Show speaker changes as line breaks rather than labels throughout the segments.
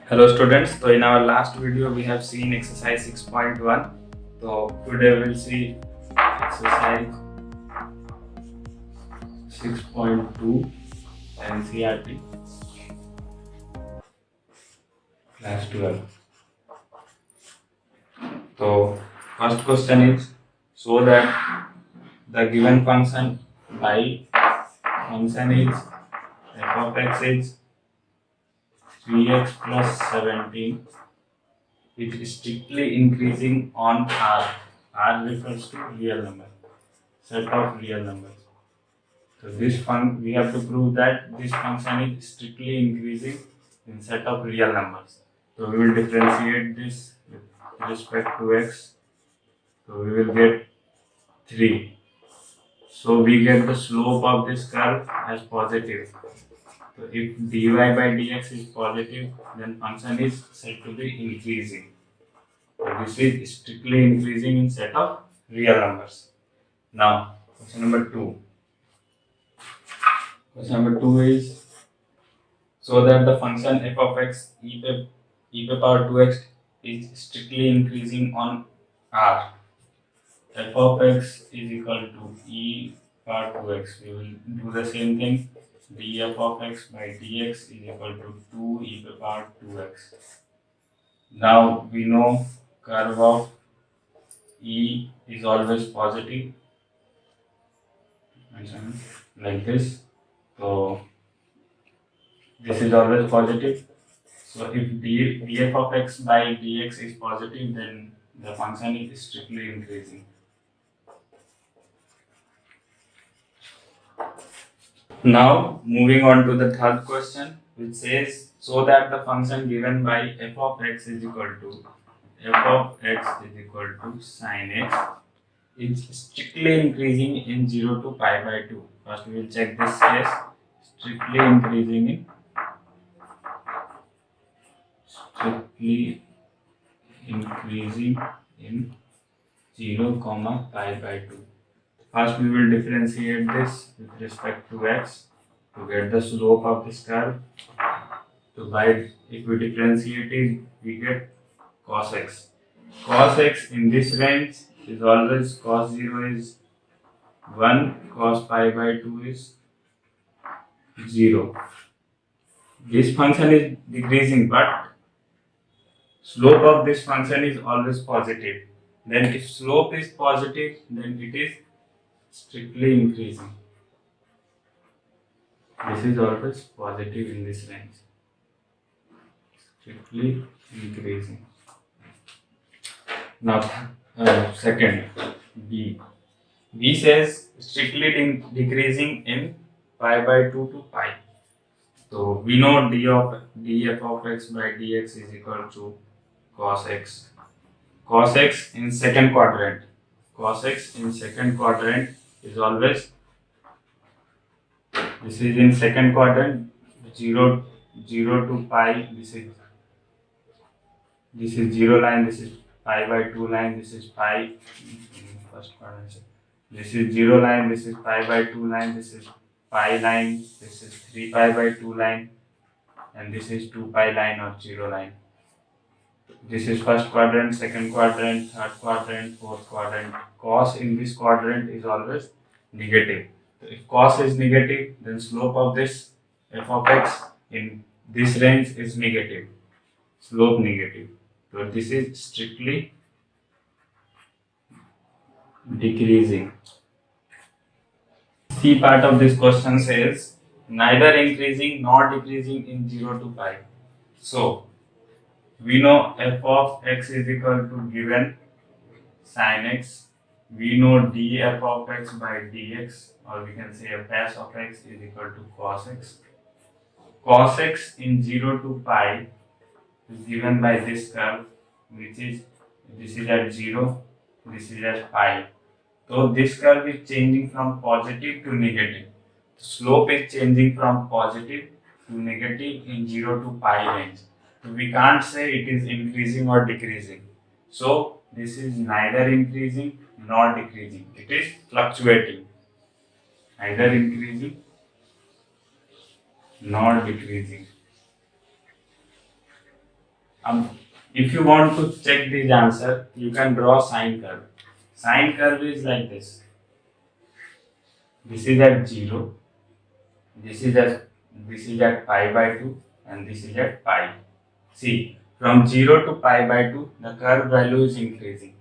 Hello students, so in our last video we have seen exercise 6.1. So today we'll see exercise 6.2 NCERT class 12. So first question is, so that the given function y function is f of x is 3x plus 17 is strictly increasing on R. R refers to real number, set of real numbers. So we have to prove that this function is strictly increasing in set of real numbers. So we will differentiate this with respect to x. So we will get 3. So we get the slope of this curve as positive. So if dy by dx is positive, then function is said to be increasing. So this is strictly increasing in set of real numbers. Now, question number 2. Question number 2 is, so that the function f of x e power 2x is strictly increasing on R. F of x is equal to e power 2x. We will do the same thing. df of x by dx is equal to 2 e power 2x. Now we know curve of e is always positive, like this. So this is always positive. So if df of x by dx is positive, then the function is strictly increasing. Now moving on to the third question, which says, so that the function given by f of x is equal to sin x is strictly increasing in 0 to pi by 2. First we will check this case, strictly increasing in 0 comma pi by 2. First we will differentiate this with respect to x to get the slope of this curve. So if we differentiate it, we get cos x. Cos x in this range is always cos 0 is 1, cos pi by 2 is 0. This function is decreasing, but slope of this function is always positive. Then if slope is positive, then it is strictly increasing. This is always positive in this range. Strictly increasing. Now, second, B. B says strictly decreasing in pi by 2 to pi. So we know df of x by dx is equal to cos x. Cos x in second quadrant. Cos x in second quadrant is always, this is in second quadrant, 0 to pi, this is 0 line, this is pi by 2 line, this is pi in first quadrant. This is 0 line, this is pi by 2 line, this is pi line, this is 3 pi by 2 line, and this is 2 pi line or 0 line. This is first quadrant, second quadrant, third quadrant, fourth quadrant. Cos in this quadrant is always negative. So if cos is negative, then slope of this f of x in this range is negative. Slope negative. So this is strictly decreasing. C part of this question says neither increasing nor decreasing in 0 to pi. So we know f of x is equal to given sin x. We know df of x by dx, or we can say f of x is equal to cos x. Cos x in 0 to pi is given by this curve, which is, this is at 0, this is at pi. So this curve is changing from positive to negative. The slope is changing from positive to negative in 0 to pi range. So we can't say it is increasing or decreasing. So this is neither increasing nor decreasing. It is fluctuating. Neither increasing nor decreasing. If you want to check this answer, you can draw sine curve. Sine curve is like this. This is at 0, this is at pi by 2, and this is at pi. See, from 0 to pi by 2, the curve value is increasing.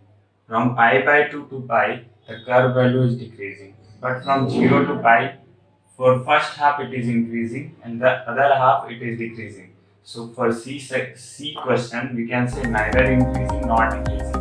From pi by 2 to pi, the curve value is decreasing. But from 0 to pi, for first half it is increasing and the other half it is decreasing. So for C question, we can say neither increasing nor decreasing.